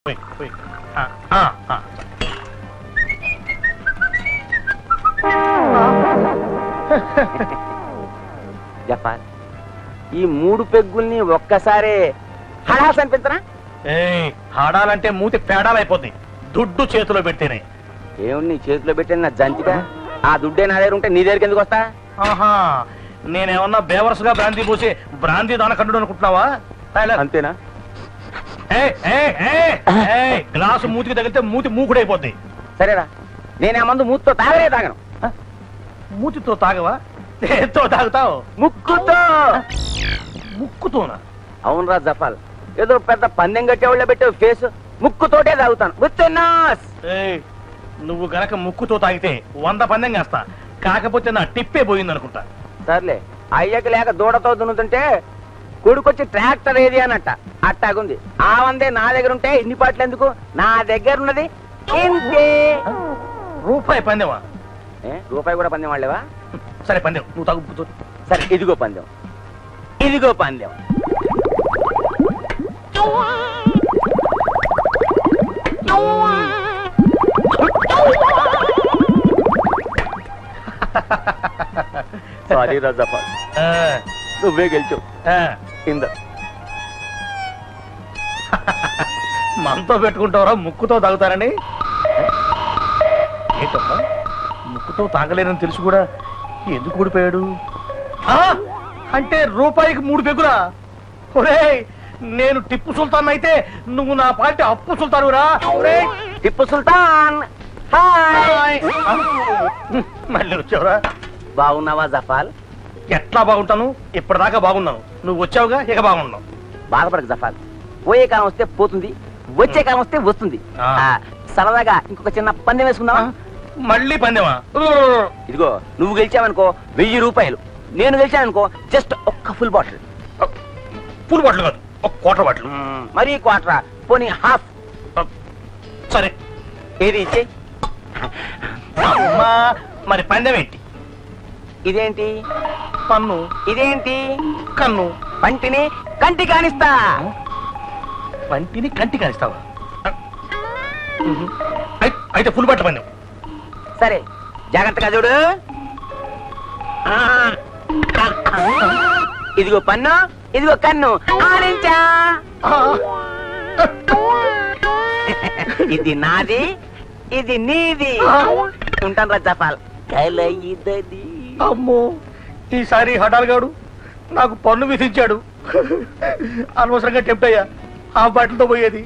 చెప్పాలి ఈ మూడు పెగ్గుల్ని ఒక్కసారే హడాల్సి అనిపించరా? హడాలంటే మూతి పేడాలైపోద్ది. దుడ్డు చేతిలో పెట్టేనే. ఏమి నీ చేతిలో పెట్టిన నా జంతిగా? ఆ దుడ్డే నా దగ్గర ఉంటే నీ దగ్గరికి ఎందుకు వస్తా? ఆహా, నేనేమన్నా బేవర్స్ గా బ్రాంతి పోసి బ్రాంతి దానకండు అనుకుంటున్నావా? అంతేనా? గ్లాసు మూతికి తగిలితే మూతి మూకుడైపోద్ది. సరేరా, నేనే మందు మూతితో తాగలే తాగను. మూతితో తాగవా? ఎంతో తాగుతావు? ముక్కుతో. ముక్కుతోనా? అవునరా జపాల్, ఏదో పెద్ద పందెం కట్టేవాళ్ళ పెట్టే ఫేస్. ముక్కుతోటే తాగుతాను. నువ్వు గనక ముక్కుతో తాగితే 100 పందెం వేస్తా. కాకపోతే నా టిప్పే పోయింది అనుకుంటా. సర్లే, అయ్యక లేక దూడతో దున్నుతుంటే కొడుకొచ్చి ట్రాక్టర్ ఏది అన్నట్ట అట్టాగుంది. ఆ వందే నా దగ్గర ఉంటే ఇన్ని పాటలు ఎందుకు? నా దగ్గర ఉన్నది ఇంతే. రూపాయి పందెమా? రూపాయి కూడా పందెం వాళ్ళేవా? సరే పందెం, నువ్వు తాగు. సరే, ఇదిగో పందెం. ఇదిగో పందెం. సారీ రాజాపాల్, నువ్వే గెలిచావు. కింద మనతో పెట్టుకుంటావరా? ముక్కుతో తాగుతారని? ఏంటమ్మా, ముక్కుతో తాగలేనని తెలుసు కూడా ఎందుకు ఊడిపోయాడు? అంటే రూపాయికి 3 పెగ్గురా? ఒరేయ్, నేను టిప్పు సుల్తాన్ అయితే నువ్వు నా పార్టీ అప్పు సుల్తానురా. టిప్పు సుల్తాన్, మళ్ళీ వచ్చావురా. బాగున్నావా జఫాల్? ఎట్లా బాగుంటాను? ఇప్పటిదాకా బాగున్నాను. నువ్వు వచ్చావుగా, ఇక బాగున్నావు. బాధపడక జఫాల్, పోయే కాలం వస్తే పోతుంది, వచ్చే కాలం వస్తే వస్తుంది. సరదాగా ఇంకొక చిన్న పందెం వేసుకుందామా? మళ్ళీ పందెమా? ఇదిగో, నువ్వు గెలిచావనుకో 1000 రూపాయలు, నేను గెలిచాననుకో జస్ట్ ఒక్క ఫుల్ బాటిల్. ఫుల్ బాటిల్ కాదు, ఒక క్వార్టర్ బాటిల్. మరీ క్వార్టరా? పోనీ హాఫ్. సరే, ఏది ఇచ్చే. మరి పందెం ఏంటి? ఇదేంటి? పన్ను. ఇదేంటి? కన్ను. పంటిని కంటి కానిస్తా. పంటిని కంటి కానిస్తావా? అయితే ఫుల్ బాటిల్ పందెం. సరే, జాగ్రత్తగా చూడు. ఇదిగో పన్ను, ఇదిగో కన్ను. ఆరించా. ఇది నాది, ఇది నీది. ఉంటాను రాజాపాల్. అమ్మో, ఈసారి హఠాల్ గాడు నాకు పన్ను విధించాడు. అనవసరంగా టెంప్ట్ అయ్యా. ఆ బాటిల్తో పోయేది.